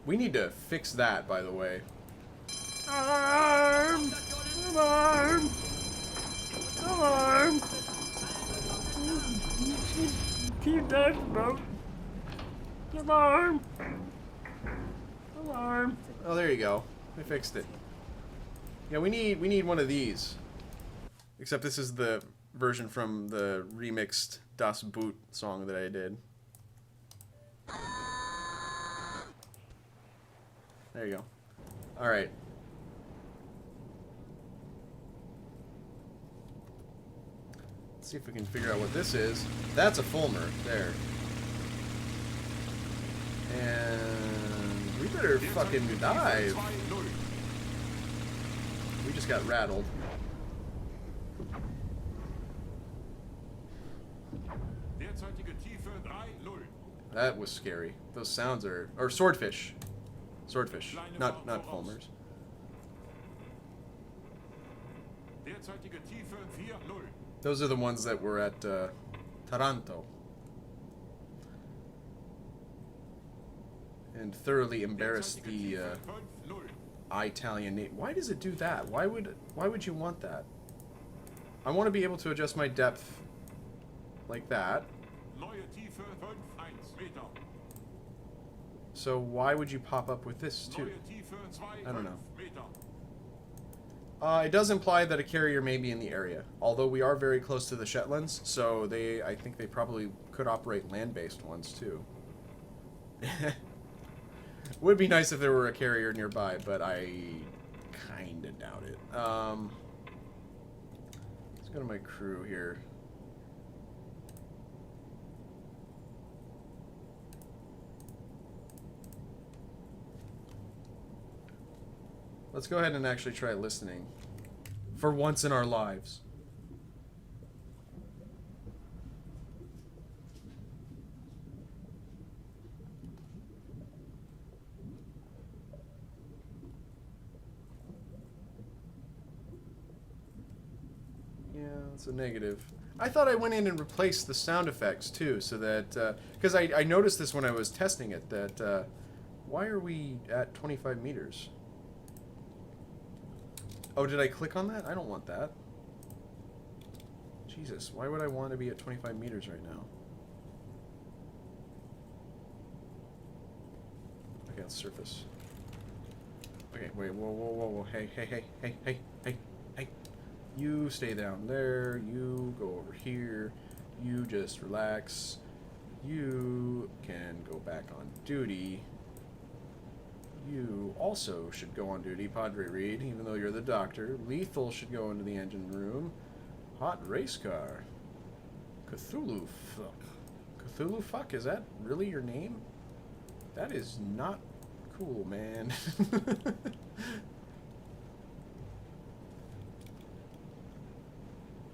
We need to fix that, by the way. Alarm! Alarm! Alarm! Keep that boat. Alarm! Alarm! Oh, there you go. I fixed it. Yeah, we need one of these. Except this is the version from the remixed Das Boot song that I did. There you go. Alright. Let's see if we can figure out what this is. That's a Fulmer. There. And we better fucking dive. We just got rattled. That was scary. Those sounds are... Or swordfish. Swordfish. Not Fulmers. Those are the ones that were at Taranto. And thoroughly embarrassed the Italian name. Why does it do that? Why would you want that? I want to be able to adjust my depth like that. So why would you pop up with this too? I don't know. It does imply that a carrier may be in the area, although we are very close to the Shetlands, so I think they probably could operate land-based ones too. Would be nice if there were a carrier nearby, but I kinda doubt it. Let's go to my crew here. Let's go ahead and actually try listening. For once in our lives. Yeah, that's a negative. I thought I went in and replaced the sound effects too, so that... because I noticed this when I was testing it, that... why are we at 25 meters? Oh, did I click on that? I don't want that. Jesus, why would I want to be at 25 meters right now? Okay, let's surface. Okay, wait, whoa. Hey. You stay down there. You go over here. You just relax. You can go back on duty. You also should go on duty, Padre Reed, even though you're the doctor. Lethal should go into the engine room. Hot race car. Cthulhu fuck. Cthulhu fuck, is that really your name? That is not cool, man.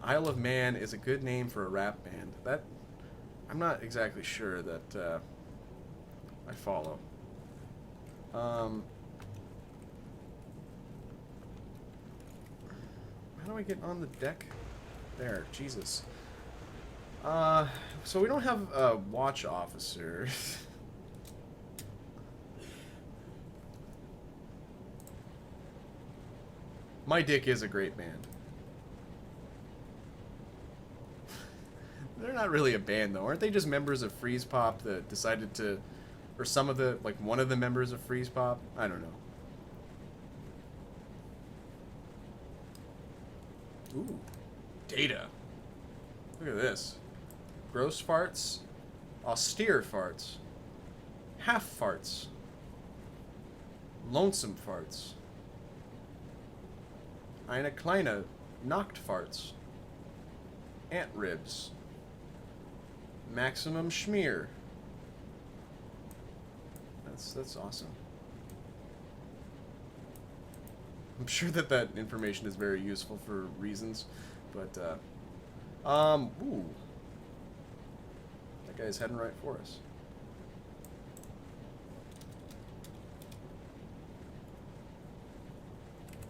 Isle of Man is a good name for a rap band. That... I'm not exactly sure that I follow. How do I get on the deck? There, Jesus. So we don't have a watch officer. My Dick is a great band. They're not really a band, though. Aren't they just members of Freeze Pop that decided to... Or some of the... Like, one of the members of Freeze Pop? I don't know. Ooh. Data. Look at this. Gross farts. Austere farts. Half farts. Lonesome farts. Eine kleine Nacht farts. Ant ribs. Maximum schmear. That's awesome. I'm sure that information is very useful for reasons, but ooh, that guy's heading right for us.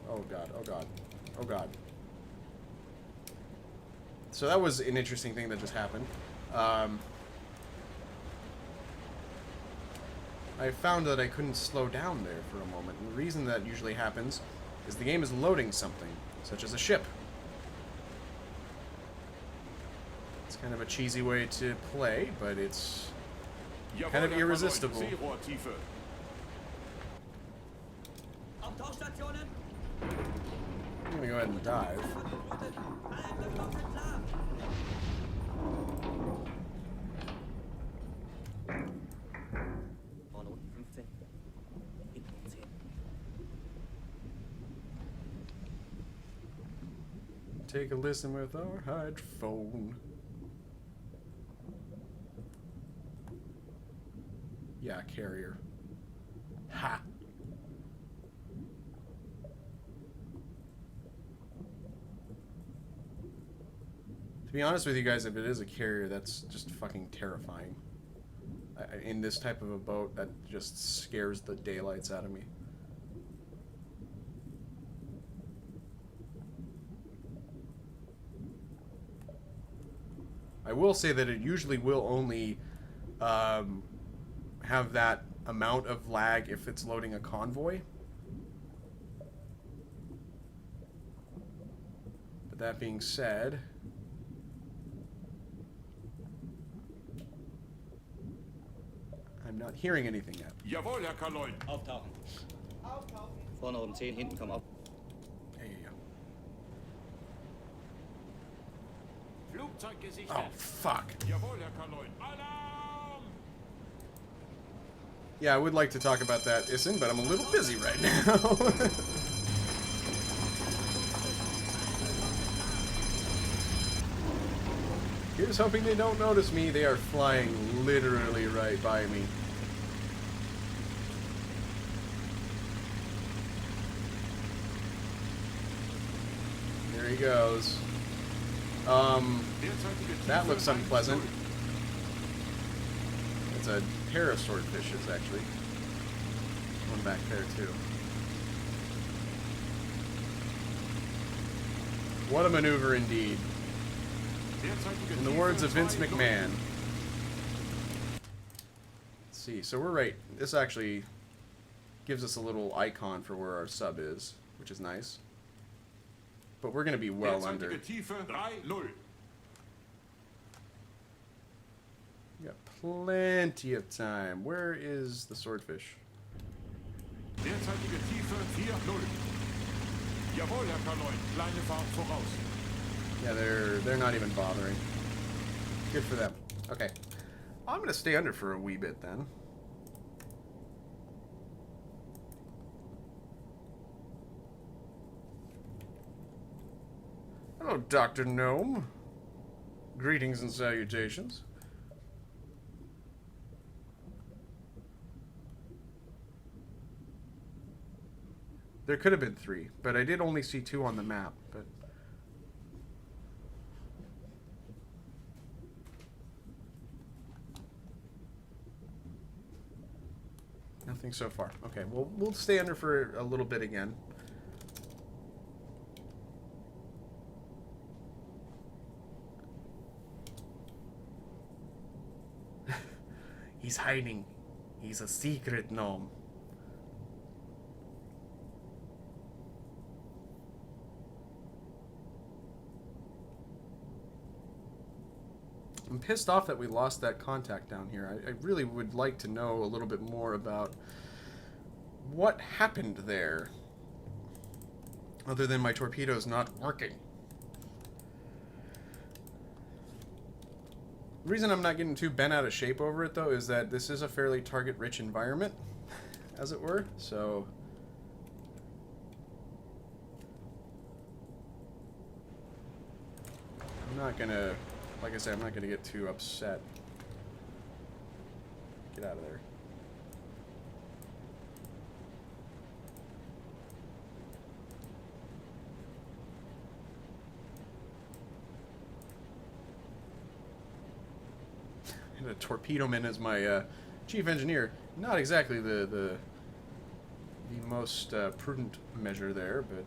Oh god, oh god, oh god. So that was an interesting thing that just happened. I found that I couldn't slow down there for a moment. And the reason that usually happens is the game is loading something, such as a ship. It's kind of a cheesy way to play, but it's kind of irresistible. I'm gonna go ahead and dive. Take a listen with our headphone. Yeah, carrier. Ha! To be honest with you guys, if it is a carrier, that's just fucking terrifying. In this type of a boat, that just scares the daylights out of me. I will say that it usually will only have that amount of lag if it's loading a convoy. But that being said, I'm not hearing anything yet. Jawohl, Herr Kaloin. Auftauchen. Vorne oben 10, hinten komm auf. Yeah. Flugzeug gesichtet. Oh, fuck. Jawohl, Herr Kaloin. Alarm! Yeah, I would like to talk about that, Issen, but I'm a little busy right now. Here's hoping they don't notice me. They are flying literally right by me. There he goes. That looks unpleasant. It's a pair of swordfishes, actually. One back there, too. What a maneuver, indeed. In the words of Vince McMahon. Let's see, so we're right. This actually gives us a little icon for where our sub is, which is nice. But we're going to be well under. We got plenty of time. Where is the swordfish? Derzeitige Tiefe 4-0. Jawohl, Herr Kaloin. Kleine Fahrt voraus. Yeah, they're not even bothering. Good for them. Okay. I'm going to stay under for a wee bit then. Hello, Dr. Gnome. Greetings and salutations. There could have been 3, but I did only see 2 on the map, but... Nothing so far. Okay, well, we'll stay under for a little bit again. He's hiding. He's a secret gnome. I'm pissed off that we lost that contact down here. I really would like to know a little bit more about what happened there, other than my torpedoes not working. The reason I'm not getting too bent out of shape over it, though, is that this is a fairly target-rich environment, as it were, so... I'm not gonna... Like I said, I'm not going to get too upset. Get out of there. And a torpedo man as my chief engineer. Not exactly the most prudent measure there, but...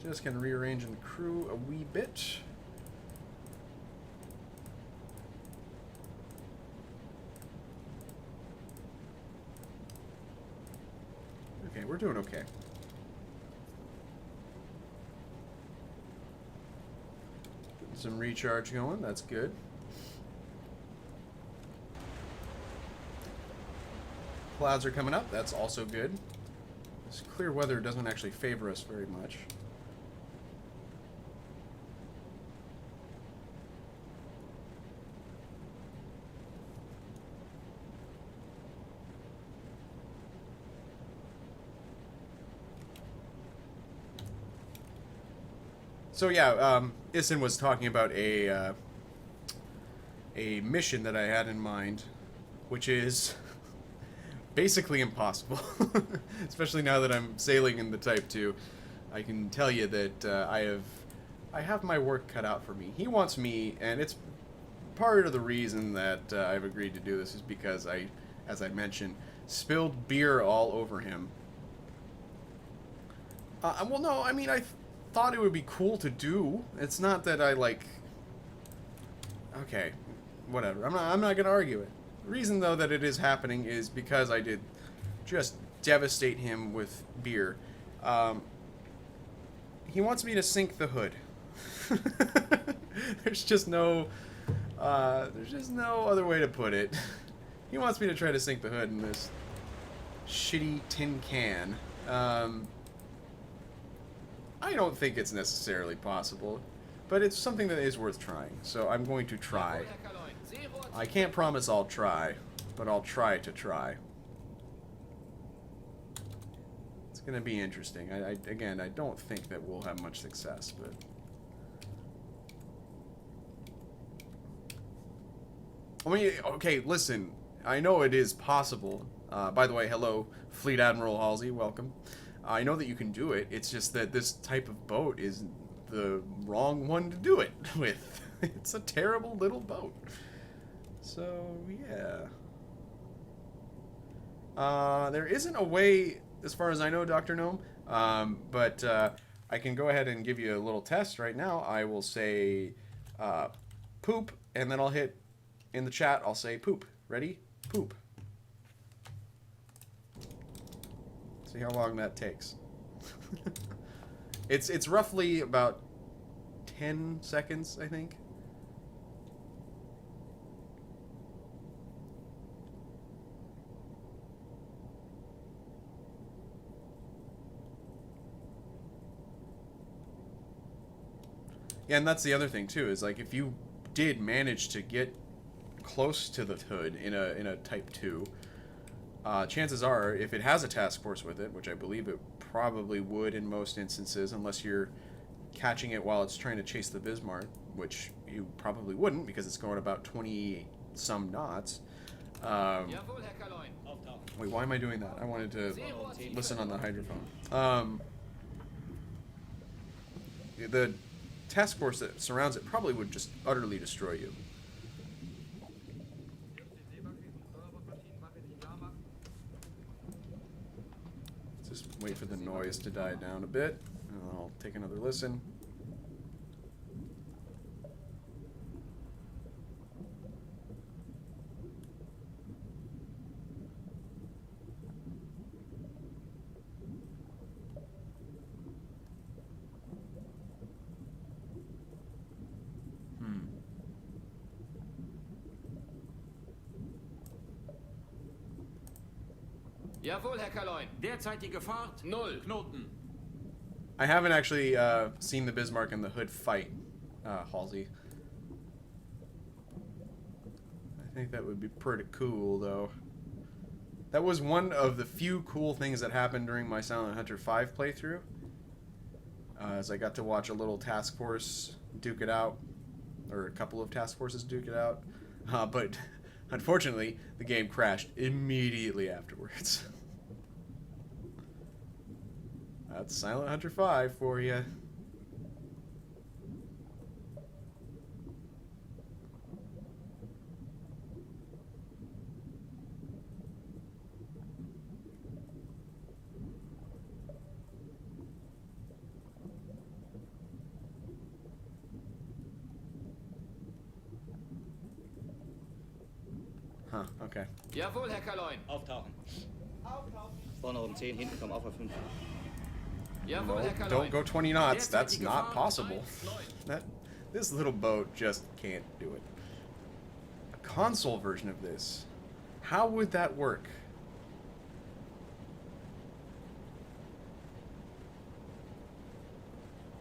Just gonna rearrange the crew a wee bit. Okay, we're doing okay. Some recharge going, that's good. Clouds are coming up, that's also good. This clear weather doesn't actually favor us very much. So yeah, Issen was talking about a mission that I had in mind, which is basically impossible. Especially now that I'm sailing in the Type 2, I can tell you that I have my work cut out for me. He wants me, and it's part of the reason that I've agreed to do this is because I, as I mentioned, spilled beer all over him. Well, no, I mean, I thought it would be cool to do. It's not that I, like... Okay, whatever. I'm not gonna argue it. The reason, though, that it is happening is because I did just devastate him with beer. He wants me to sink the hood. There's just no other way to put it. He wants me to try to sink the hood in this shitty tin can. I don't think it's necessarily possible, but it's something that is worth trying, so I'm going to try. I can't promise I'll try, but I'll try to try. It's going to be interesting. Again, I don't think that we'll have much success, but... I mean, okay, listen. I know it is possible. By the way, hello, Fleet Admiral Halsey, welcome. I know that you can do it. It's just that this type of boat is the wrong one to do it with. It's a terrible little boat. So, yeah. There isn't a way, as far as I know, Dr. Gnome, but I can go ahead and give you a little test right now. I will say poop, and then I'll hit, in the chat, I'll say poop. Ready? Poop. See how long that takes. It's roughly about 10 seconds, I think. Yeah, and that's the other thing too, is like if you did manage to get close to the hood in a Type 2, chances are, if it has a task force with it, which I believe it probably would in most instances, unless you're catching it while it's trying to chase the Bismarck, which you probably wouldn't because it's going about 20-some knots. Wait, why am I doing that? I wanted to listen on the hydrophone. The task force that surrounds it probably would just utterly destroy you. Just wait for the noise to die down a bit, and I'll take another listen. Jawohl, Herr Kaloin. Derzeitige Fahrt 0 Knoten. I haven't actually seen the Bismarck and the Hood fight, Halsey. I think that would be pretty cool, though. That was one of the few cool things that happened during my Silent Hunter 5 playthrough. As I got to watch a little task force duke it out, or a couple of task forces duke it out. But unfortunately, the game crashed immediately afterwards. That's Silent Hunter 5 for you. Huh, okay. Jawohl, Herr Kaloin. Auftauchen. Vorne um 10, hinten kommen auch auf 5. Jawohl, Herr Kaloin. Don't go 20 knots. That's not possible. This little boat just can't do it. A console version of this. How would that work?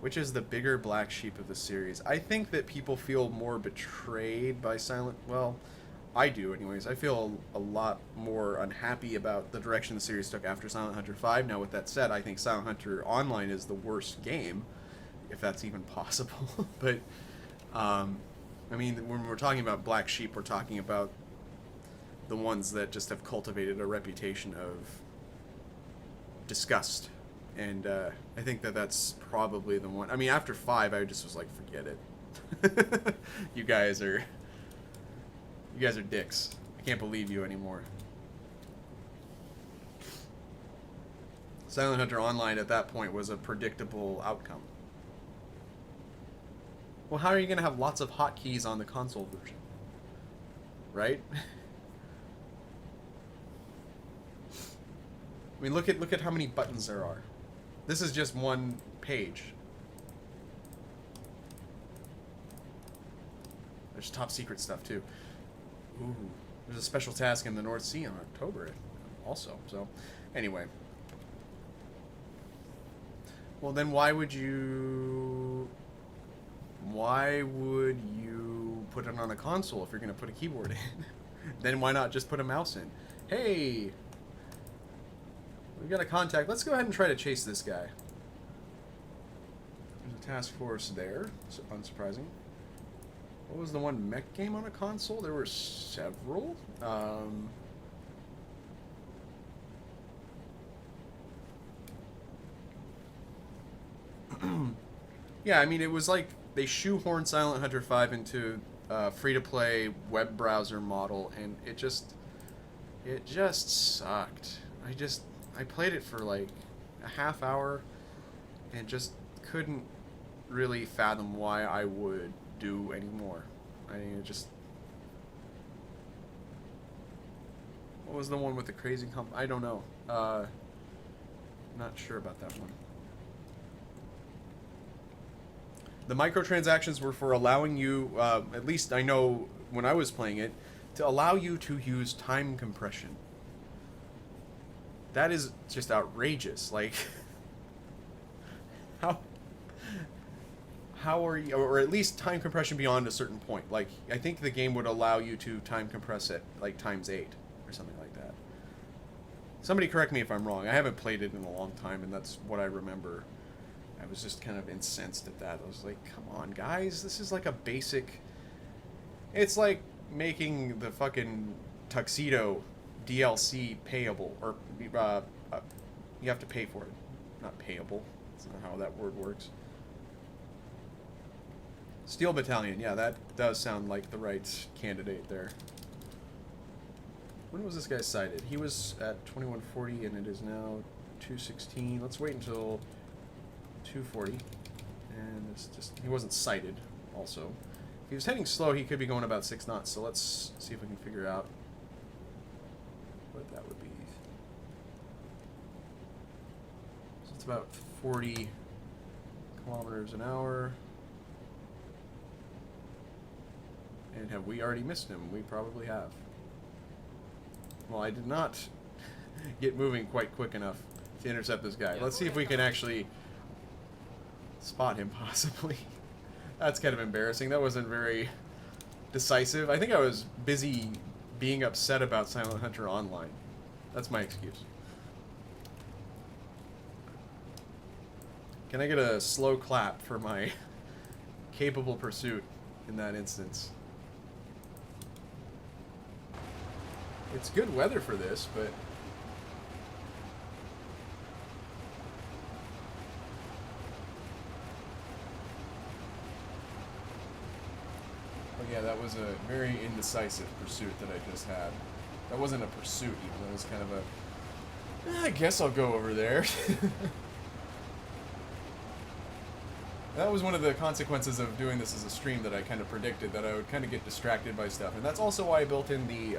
Which is the bigger black sheep of the series? I think that people feel more betrayed by Silent... Well, I do anyways. I feel a lot more unhappy about the direction the series took after Silent Hunter 5. Now, with that said, I think Silent Hunter Online is the worst game, if that's even possible. But, I mean, when we're talking about black sheep, we're talking about the ones that just have cultivated a reputation of disgust. And I think that that's probably the one. I mean, after 5, I just was like, forget it. You guys are dicks. I can't believe you anymore. Silent Hunter Online at that point was a predictable outcome. Well, how are you going to have lots of hotkeys on the console version? Right? I mean, look at how many buttons there are. This is just one page. There's top secret stuff too. Ooh, there's a special task in the North Sea in October also. So, anyway. Well, then why would you put it on a console if you're going to put a keyboard in? Then why not just put a mouse in? Hey, we've got a contact. Let's go ahead and try to chase this guy. There's a task force there. So unsurprising. What was the one mech game on a console? There were several. Yeah, I mean, it was like they shoehorned Silent Hunter 5 into a free-to-play web browser model, and it just sucked. I played it for like a half hour and just couldn't really fathom why I would do any more. I mean, it just... What was the one with the crazy I don't know. Not sure about that one. The microtransactions were for allowing you, at least I know when I was playing it, to allow you to use time compression. That is just outrageous. Like, how are you, or at least time compression beyond a certain point. Like, I think the game would allow you to time compress it like ×8 or something like that. Somebody correct me if I'm wrong. I haven't played it in a long time, and that's what I remember. I was just kind of incensed at that. I was like, come on, guys. This is like a basic... It's like making the fucking Tuxedo DLC payable. Or, you have to pay for it. Not payable. That's not how that word works. Steel Battalion. Yeah, that does sound like the right candidate there. When was this guy cited? He was at 2140, and it is now 216. Let's wait until 240. And it's just... He wasn't cited, also. If he was heading slow, he could be going about 6 knots, so let's see if we can figure out what that would be. So it's about 40 kilometers an hour. And have we already missed him? We probably have. Well, I did not get moving quite quick enough to intercept this guy. Let's see if we can actually spot him, possibly. That's kind of embarrassing. That wasn't very decisive. I think I was busy being upset about Silent Hunter Online. That's my excuse. Can I get a slow clap for my capable pursuit in that instance? It's good weather for this, but... yeah, that was a very indecisive pursuit that I just had. That wasn't a pursuit, even. That was kind of a... I guess I'll go over there. That was one of the consequences of doing this as a stream that I kind of predicted, that I would kind of get distracted by stuff. And that's also why I built in the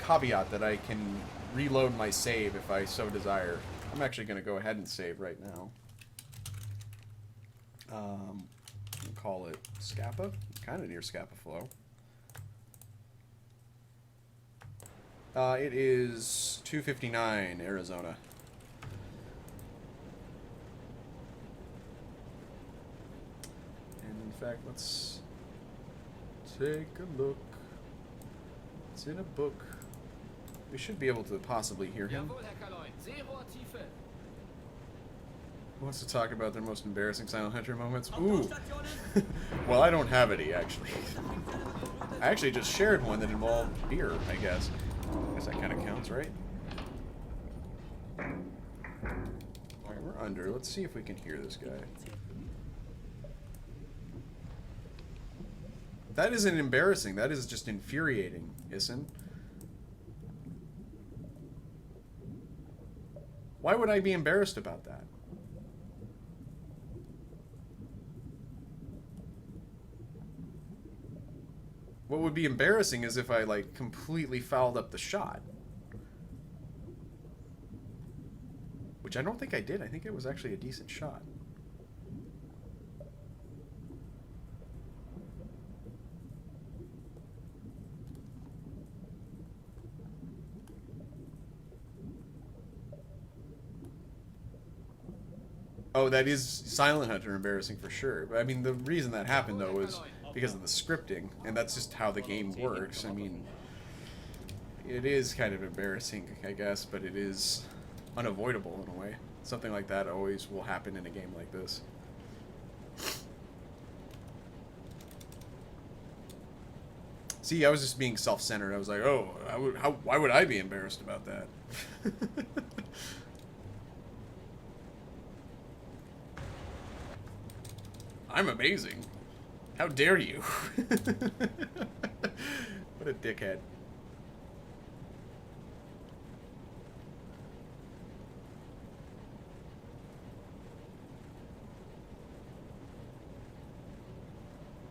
caveat that I can reload my save if I so desire. I'm actually going to go ahead and save right now. We'll call it Scapa. Kind of near Scapa Flow. It is 2:59 Arizona. And in fact, let's take a look. It's in a book. We should be able to possibly hear him. Jawohl, Herr Kaloin. Seerohrtiefe. Who wants to talk about their most embarrassing Silent Hunter moments? Ooh. Well, I don't have any, actually. I actually just shared one that involved beer, I guess. I guess that kind of counts, right? Alright, we're under. Let's see if we can hear this guy. That isn't embarrassing. That is just infuriating, Issen. Why would I be embarrassed about that? What would be embarrassing is if I, like, completely fouled up the shot. Which I don't think I did. I think it was actually a decent shot. Oh, that is Silent Hunter embarrassing for sure. But I mean, the reason that happened, though, was because of the scripting, and that's just how the game works. I mean, it is kind of embarrassing, I guess, but it is unavoidable in a way. Something like that always will happen in a game like this. See, I was just being self-centered. I was like, oh, why would I be embarrassed about that? I'm amazing. How dare you? What a dickhead.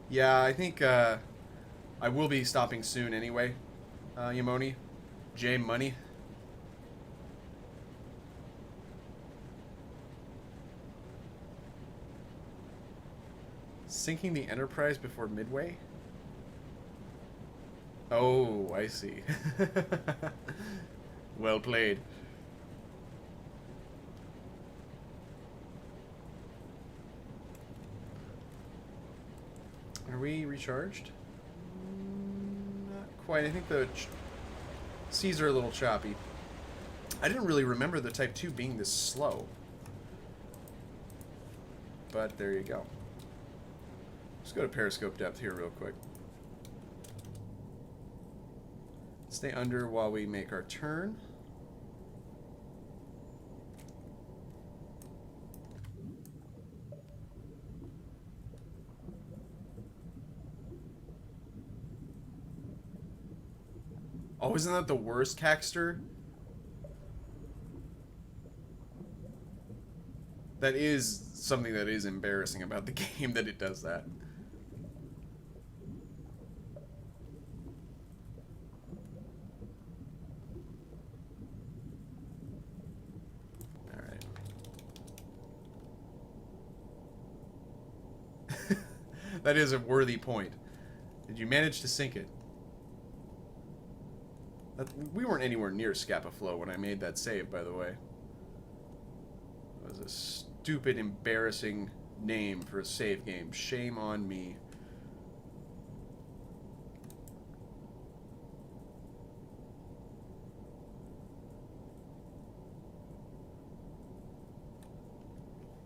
Yeah, I think I will be stopping soon anyway, Yamoni. J Money. Sinking the Enterprise before Midway? Oh, I see. Well played. Are we recharged? Not quite. I think the seas are a little choppy. I didn't really remember the Type 2 being this slow. But there you go. Let's go to periscope depth here real quick. Stay under while we make our turn. Oh, isn't that the worst, Caxter? That is something that is embarrassing about the game, that it does that. Alright. That is a worthy point. Did you manage to sink it? We weren't anywhere near Scapa Flow when I made that save, by the way. It was a stupid, embarrassing name for a save game. Shame on me.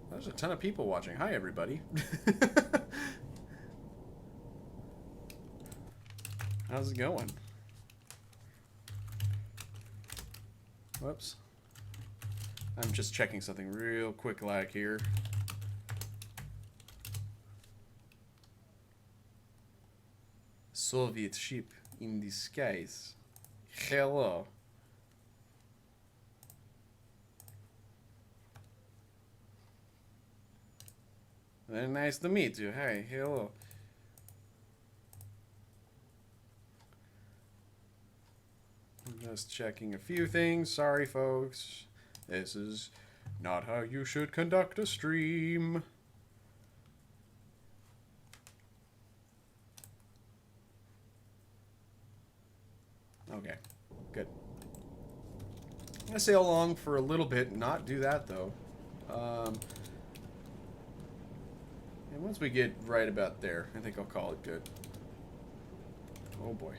There's a ton of people watching. Hi, everybody. How's it going? Whoops. I'm just checking something real quick like here. Soviet ship in the skies. Hello. Very nice to meet you. Hi, hello. I'm just checking a few things. Sorry, folks. This is not how you should conduct a stream. Okay, good. I'm gonna sail along for a little bit and not do that, though. And once we get right about there, I think I'll call it good. Oh boy.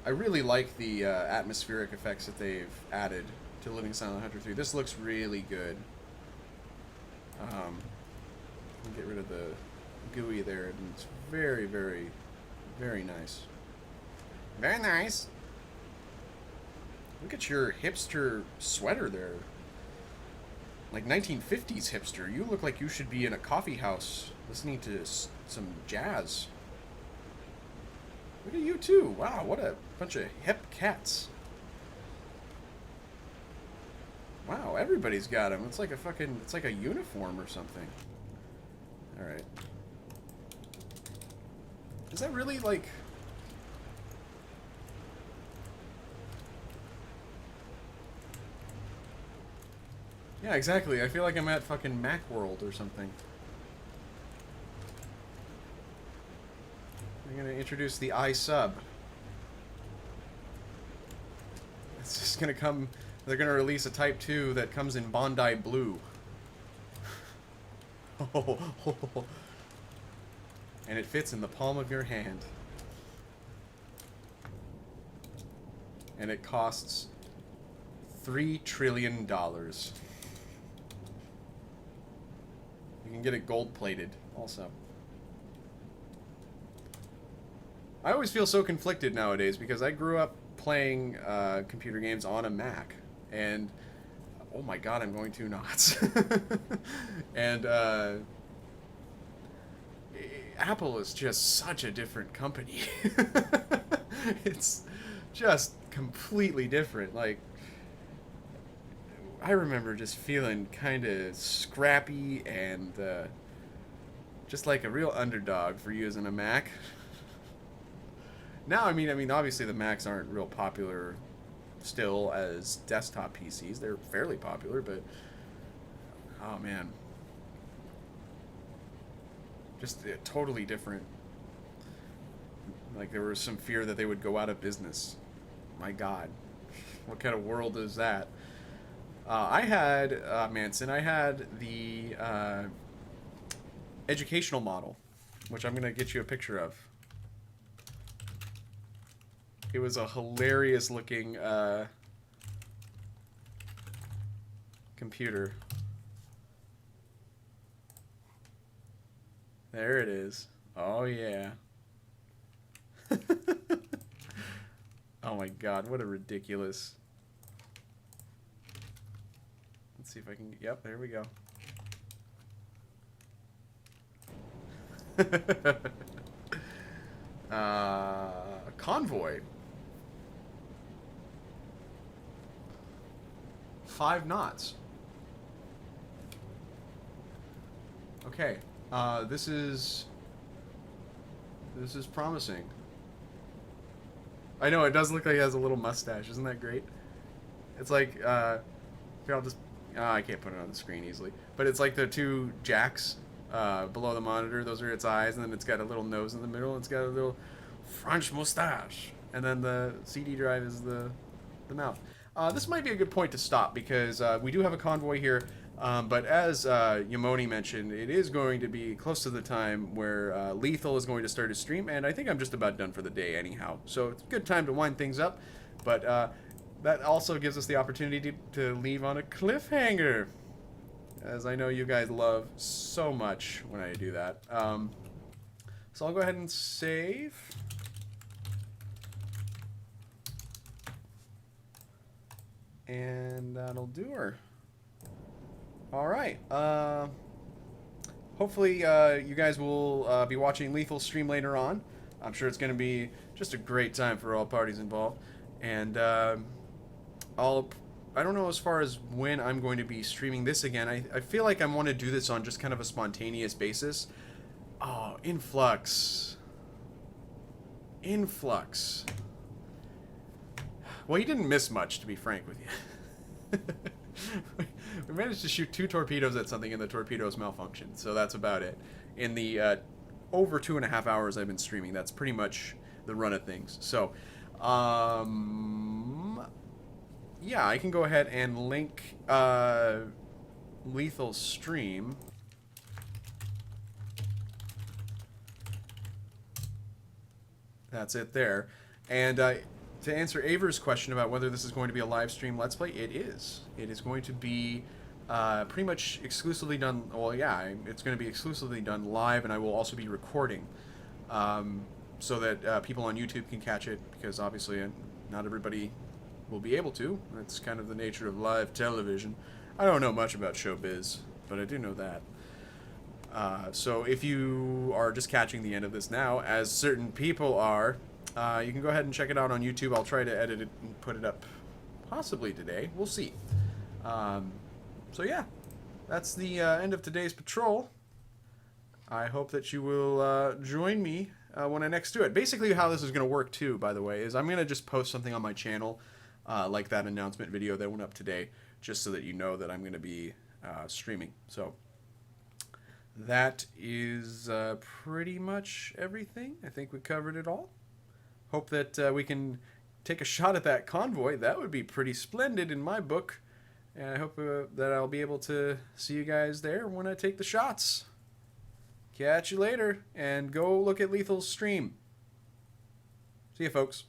I really like the atmospheric effects that they've added to Living Silent Hunter 3. This looks really good. Get rid of the GUI there, and it's very, very, very nice. Very nice. Look at your hipster sweater there. Like 1950s hipster. You look like you should be in a coffee house listening to some jazz. Look at you too. Wow, what a bunch of hip cats. Wow, everybody's got them. It's like a fucking, it's like a uniform or something. Alright. Is that really like... Yeah, exactly. I feel like I'm at fucking Macworld or something. I'm gonna introduce the iSub. It's just gonna come... They're gonna release a Type 2 that comes in Bondi Blue. And it fits in the palm of your hand. And it costs $3 trillion. You can get it gold-plated, also. I always feel so conflicted nowadays because I grew up playing computer games on a Mac, and oh my god, I'm going too nuts. And Apple is just such a different company. It's just completely different. Like, I remember just feeling kind of scrappy and just like a real underdog for using a Mac. Now, I mean, obviously the Macs aren't real popular still as desktop PCs. They're fairly popular, but oh man, just totally different. Like there was some fear that they would go out of business. My God, what kind of world is that? I had Manson. I had the educational model, which I'm gonna get you a picture of. It was a hilarious looking computer. There it is. Oh yeah. Oh my god, what a ridiculous. Let's see if I can... Yep, there we go. Convoy. 5 knots. Okay. This is promising. I know, it does look like he has a little mustache. Isn't that great? It's like, here, I'll just... I can't put it on the screen easily. But it's like the 2 jacks below the monitor. Those are its eyes, and then it's got a little nose in the middle. It's got a little French mustache. And then the CD drive is the mouth. This might be a good point to stop, because we do have a convoy here. But as Yamoni mentioned, it is going to be close to the time where Lethal is going to start his stream, and I think I'm just about done for the day anyhow. So it's a good time to wind things up, but that also gives us the opportunity to leave on a cliffhanger, as I know you guys love so much when I do that. So I'll go ahead and save. And that'll do her. Alright, hopefully you guys will be watching Lethal's stream later on. I'm sure it's going to be just a great time for all parties involved. And I'll I don't know as far as when I'm going to be streaming this again. I feel like I want to do this on just kind of a spontaneous basis. Oh, Influx. Influx. Well, you didn't miss much, to be frank with you. We managed to shoot 2 torpedoes at something and the torpedoes malfunctioned, so that's about it. In the over 2.5 hours I've been streaming, that's pretty much the run of things. So, yeah, I can go ahead and link Lethal's stream. That's it there. And to answer Aver's question about whether this is going to be a live stream Let's Play, it is. It is going to be pretty much exclusively done, well, yeah, it's going to be exclusively done live, and I will also be recording so that people on YouTube can catch it, because obviously not everybody will be able to. That's kind of the nature of live television. I don't know much about showbiz, but I do know that. So if you are just catching the end of this now, as certain people are, you can go ahead and check it out on YouTube. I'll try to edit it and put it up possibly today. We'll see. So yeah, that's the end of today's patrol. I hope that you will join me when I next do it. Basically how this is going to work too, by the way, is I'm going to just post something on my channel like that announcement video that went up today, just so that you know that I'm going to be streaming. So that is pretty much everything. I think we covered it all. Hope that we can take a shot at that convoy. That would be pretty splendid in my book. And I hope that I'll be able to see you guys there when I take the shots. Catch you later, and go look at Lethal's stream. See you, folks.